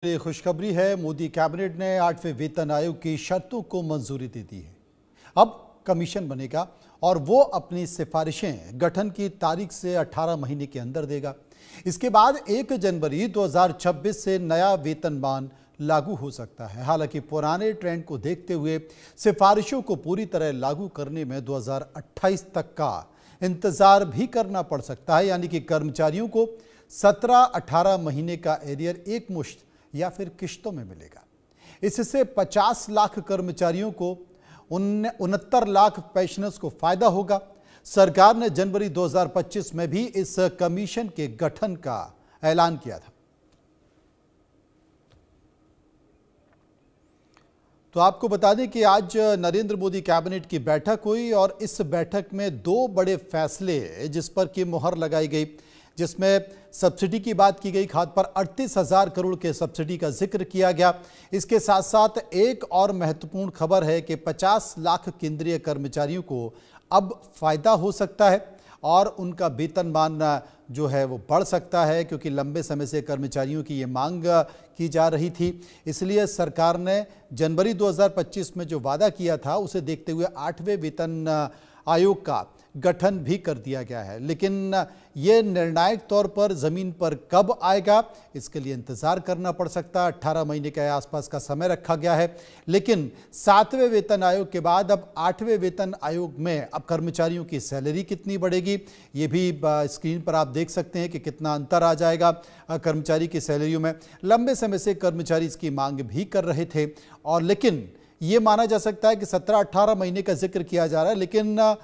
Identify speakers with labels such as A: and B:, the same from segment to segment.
A: ये खुशखबरी है, मोदी कैबिनेट ने 8वें वेतन आयोग की शर्तों को मंजूरी दे दी है। अब कमीशन बनेगा और वो अपनी सिफारिशें गठन की तारीख से 18 महीने के अंदर देगा। इसके बाद 1 जनवरी 2026 से नया वेतनमान लागू हो सकता है। हालांकि पुराने ट्रेंड को देखते हुए सिफारिशों को पूरी तरह लागू करने में 2028 तक का इंतजार भी करना पड़ सकता है, यानी कि कर्मचारियों को 17-18 महीने का एरियर एक मुश्त या फिर किश्तों में मिलेगा। इससे 50 लाख कर्मचारियों को 69 लाख पेंशनर्स को फायदा होगा। सरकार ने जनवरी 2025 में भी इस कमीशन के गठन का ऐलान किया था। तो आपको बता दें कि आज नरेंद्र मोदी कैबिनेट की बैठक हुई और इस बैठक में 2 बड़े फैसले जिस पर की मुहर लगाई गई, जिसमें सब्सिडी की बात की गई। खाद पर 38,000 करोड़ के सब्सिडी का जिक्र किया गया। इसके साथ साथ एक और महत्वपूर्ण खबर है कि 50 लाख केंद्रीय कर्मचारियों को अब फायदा हो सकता है और उनका वेतनमान जो है वो बढ़ सकता है, क्योंकि लंबे समय से कर्मचारियों की ये मांग की जा रही थी। इसलिए सरकार ने जनवरी 2025 में जो वादा किया था उसे देखते हुए 8वें वेतन आयोग का गठन भी कर दिया गया है। लेकिन ये निर्णायक तौर पर ज़मीन पर कब आएगा, इसके लिए इंतज़ार करना पड़ सकता है। 18 महीने के आसपास का समय रखा गया है। लेकिन 7वें वेतन आयोग के बाद अब 8वें वेतन आयोग में अब कर्मचारियों की सैलरी कितनी बढ़ेगी, ये भी स्क्रीन पर आप देख सकते हैं कि कितना अंतर आ जाएगा कर्मचारी की सैलरियों में। लंबे समय से कर्मचारी इसकी मांग भी कर रहे थे और लेकिन ये माना जा सकता है कि 17-18 महीने का जिक्र किया जा रहा है, लेकिन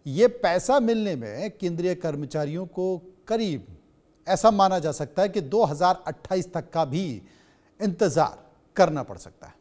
A: ये पैसा मिलने में केंद्रीय कर्मचारियों को करीब ऐसा माना जा सकता है कि 2028 तक का भी इंतजार करना पड़ सकता है।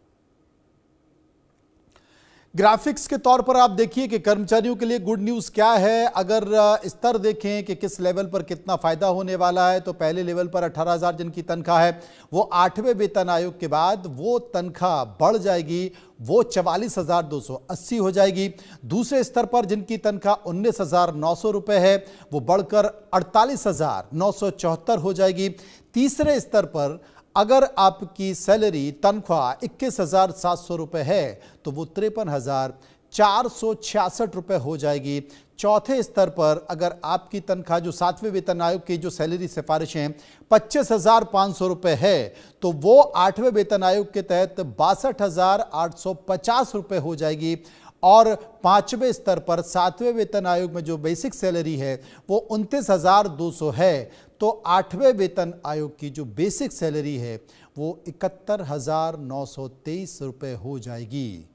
A: ग्राफिक्स के तौर पर आप देखिए कि कर्मचारियों के लिए गुड न्यूज़ क्या है। अगर स्तर देखें कि किस लेवल पर कितना फ़ायदा होने वाला है, तो पहले लेवल पर 18,000 जिनकी तनख्वाह है वो 8वें वेतन आयोग के बाद वो तनख्वाह बढ़ जाएगी, वो 44,280 हो जाएगी। दूसरे स्तर पर जिनकी तनख्वाह 19,900 रुपये है वो बढ़कर 48,974 हो जाएगी। तीसरे स्तर पर अगर आपकी सैलरी तनख्वाह 21,700 रुपये है तो वो 53,466 रुपये हो जाएगी। चौथे स्तर पर अगर आपकी तनख्वाह जो 7वें वेतन आयोग की जो सैलरी सिफारिशें 25,500 रुपये है तो वो 8वें वेतन आयोग के तहत 62,850 रुपये हो जाएगी। और 5वें स्तर पर 7वें वेतन आयोग में जो बेसिक सैलरी है वो 29,200 है, तो 8वें वेतन आयोग की जो बेसिक सैलरी है वो 71,923 रुपये हो जाएगी।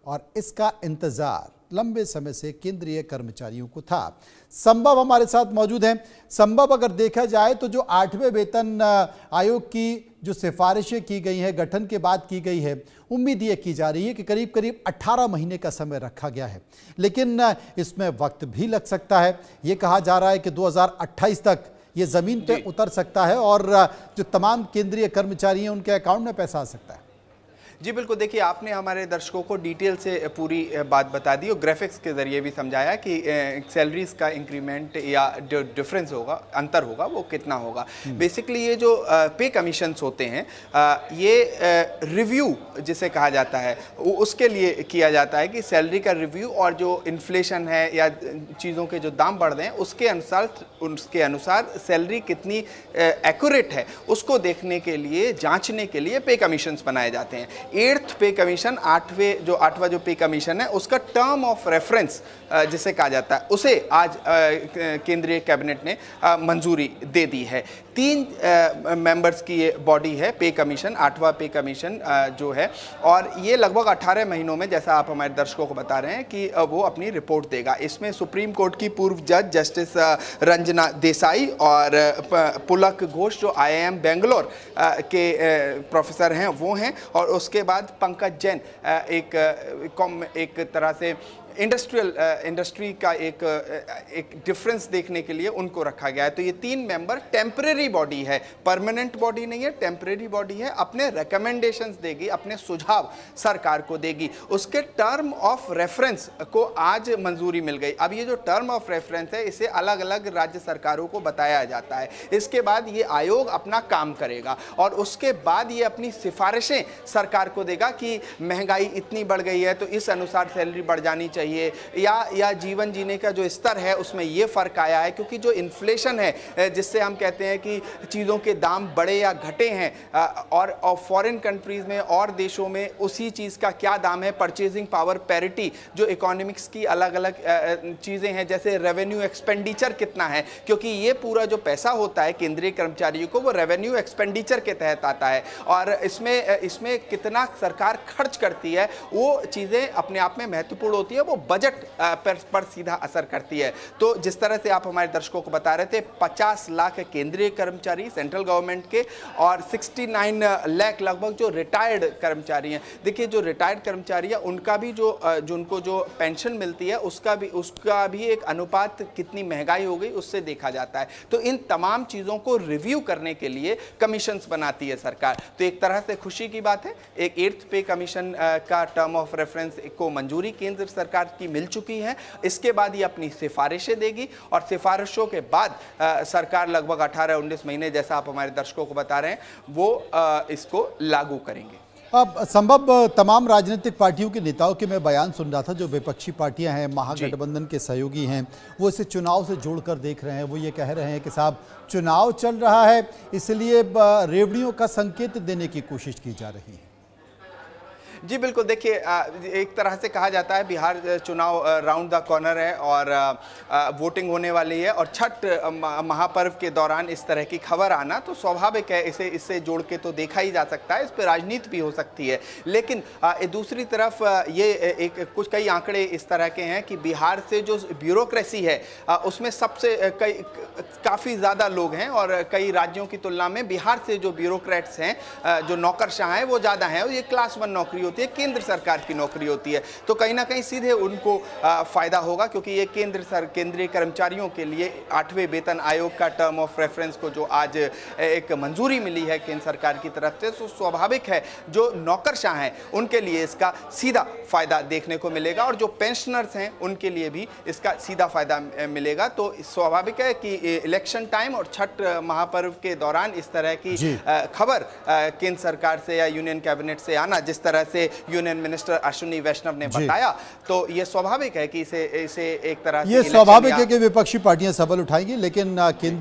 A: और इसका इंतज़ार लंबे समय से केंद्रीय कर्मचारियों को था। संभव हमारे साथ मौजूद हैं। संभव, अगर देखा जाए तो जो 8वें वेतन आयोग की जो सिफारिशें की गई हैं, गठन के बाद की गई है, उम्मीद ये की जा रही है कि करीब करीब 18 महीने का समय रखा गया है, लेकिन इसमें वक्त भी लग सकता है। ये कहा जा रहा है कि 2028 तक ये ज़मीन पे उतर सकता है और जो तमाम केंद्रीय कर्मचारी हैं उनके अकाउंट में पैसा आ सकता है।
B: जी बिल्कुल, देखिए आपने हमारे दर्शकों को डिटेल से पूरी बात बता दी और ग्राफिक्स के ज़रिए भी समझाया कि सैलरीज का इंक्रीमेंट या जो डिफरेंस होगा, अंतर होगा, वो कितना होगा। बेसिकली ये जो पे कमीशंस होते हैं ये रिव्यू जिसे कहा जाता है उसके लिए किया जाता है कि सैलरी का रिव्यू और जो इन्फ्लेशन है या चीज़ों के जो दाम बढ़ रहे हैं उसके अनुसार सैलरी कितनी एक्यूरेट है उसको देखने के लिए, जाँचने के लिए पे कमीशंस बनाए जाते हैं। 8th पे कमीशन, 8वां जो पे कमीशन है उसका टर्म ऑफ रेफरेंस जिसे कहा जाता है उसे आज केंद्रीय कैबिनेट ने मंजूरी दे दी है। 3 मेंबर्स की ये बॉडी है पे कमीशन, 8वां पे कमीशन जो है, और ये लगभग 18 महीनों में, जैसा आप हमारे दर्शकों को बता रहे हैं, कि वो अपनी रिपोर्ट देगा। इसमें सुप्रीम कोर्ट की पूर्व जज जस्टिस रंजना देसाई और पुलक घोष जो IIM बेंगलोर के प्रोफेसर हैं वो हैं, और उसके बाद पंकज जैन एक तरह से इंडस्ट्री का एक डिफरेंस देखने के लिए उनको रखा गया है। तो ये 3 मेंबर टेम्परेरी बॉडी है, परमानेंट बॉडी नहीं है, टेम्परेरी बॉडी है। अपने रिकमेंडेशंस देगी, अपने सुझाव सरकार को देगी। उसके टर्म ऑफ रेफरेंस को आज मंजूरी मिल गई। अब ये जो टर्म ऑफ रेफरेंस है इसे अलग अलग राज्य सरकारों को बताया जाता है। इसके बाद ये आयोग अपना काम करेगा और उसके बाद ये अपनी सिफारिशें सरकार को देगा कि महंगाई इतनी बढ़ गई है तो इस अनुसार सैलरी बढ़ जानी चाहिए, या जीवन जीने का जो स्तर है उसमें ये फर्क आया है। क्योंकि जो इन्फ्लेशन है जिससे हम कहते हैं कि चीज़ों के दाम बढ़े या घटे हैं, और फॉरेन कंट्रीज में और देशों में उसी चीज़ का क्या दाम है, परचेजिंग पावर पैरिटी, जो इकोनॉमिक्स की अलग अलग चीज़ें हैं, जैसे रेवेन्यू एक्सपेंडिचर कितना है, क्योंकि ये पूरा जो पैसा होता है केंद्रीय कर्मचारियों को वो रेवेन्यू एक्सपेंडिचर के तहत आता है, और इसमें कितना सरकार खर्च करती है वो चीज़ें अपने आप में महत्वपूर्ण होती है, वो बजट पर सीधा असर करती है। तो जिस तरह से आप हमारे दर्शकों को बता रहे थे, 50 लाख केंद्रीय कर्मचारी सेंट्रल गवर्नमेंट के और 69 लाख लगभग जो रिटायर्ड कर्मचारी हैं। देखिए जो रिटायर्ड कर्मचारी है उनका भी उनको जो पेंशन मिलती है उसका भी एक अनुपात कितनी महंगाई हो गई उससे देखा जाता है। तो इन तमाम चीज़ों को रिव्यू करने के लिए कमीशंस बनाती है सरकार। तो एक तरह से खुशी की बात है, एक 8th पे कमीशन का टर्म ऑफ रेफरेंस को मंजूरी केंद्र सरकार की मिल चुकी है। इसके बाद ये अपनी सिफारिशें देगी और सिफारिशों के बाद सरकार लगभग 18-19 महीने, जैसा आप हमारे दर्शकों को बता रहे हैं, वो इसको लागू करेंगे।
A: अब संभव तमाम राजनीतिक पार्टियों के नेताओं के मैं बयान सुन रहा था, जो विपक्षी पार्टियां हैं, महागठबंधन के सहयोगी हैं, वो इसे चुनाव से जोड़कर देख रहे हैं। वो ये कह रहे हैं कि साहब चुनाव चल रहा है इसलिए रेवड़ियों का संकेत देने की कोशिश की जा रही है।
B: जी बिल्कुल, देखिए एक तरह से कहा जाता है बिहार चुनाव राउंड द कॉर्नर है और वोटिंग होने वाली है, और छठ महापर्व के दौरान इस तरह की खबर आना तो स्वाभाविक है। इससे जोड़ के तो देखा ही जा सकता है, इस पर राजनीति भी हो सकती है। लेकिन दूसरी तरफ ये कई आंकड़े इस तरह के हैं कि बिहार से जो ब्यूरोक्रेसी है उसमें काफ़ी ज़्यादा लोग हैं, और कई राज्यों की तुलना में बिहार से जो ब्यूरोक्रेट्स हैं, जो नौकरशाह हैं, वो ज़्यादा हैं, और ये क्लास 1 नौकरी होती है, केंद्र सरकार की नौकरी होती है। तो कहीं ना कहीं सीधे उनको फायदा होगा, क्योंकि ये केंद्रीय कर्मचारियों के लिए 8वें वेतन आयोग का टर्म ऑफ रेफरेंस को जो आज एक मंजूरी मिली है केंद्र सरकार की तरफ से, तो स्वाभाविक है जो नौकरशाह हैं उनके लिए इसका सीधा फायदा देखने को मिलेगा, और जो पेंशनर्स हैं उनके लिए भी इसका सीधा फायदा मिलेगा। तो स्वाभाविक है कि इलेक्शन टाइम और छठ महापर्व के दौरान इस तरह की खबर केंद्र सरकार से या यूनियन कैबिनेट से आना, जिस तरह से यूनियन मिनिस्टर अश्विनी वैष्णव ने बताया, तो ये स्वाभाविक है कि इसे एक तरह से
A: ये स्वाभाविक है कि विपक्षी पार्टियां सवाल उठाएंगी, लेकिन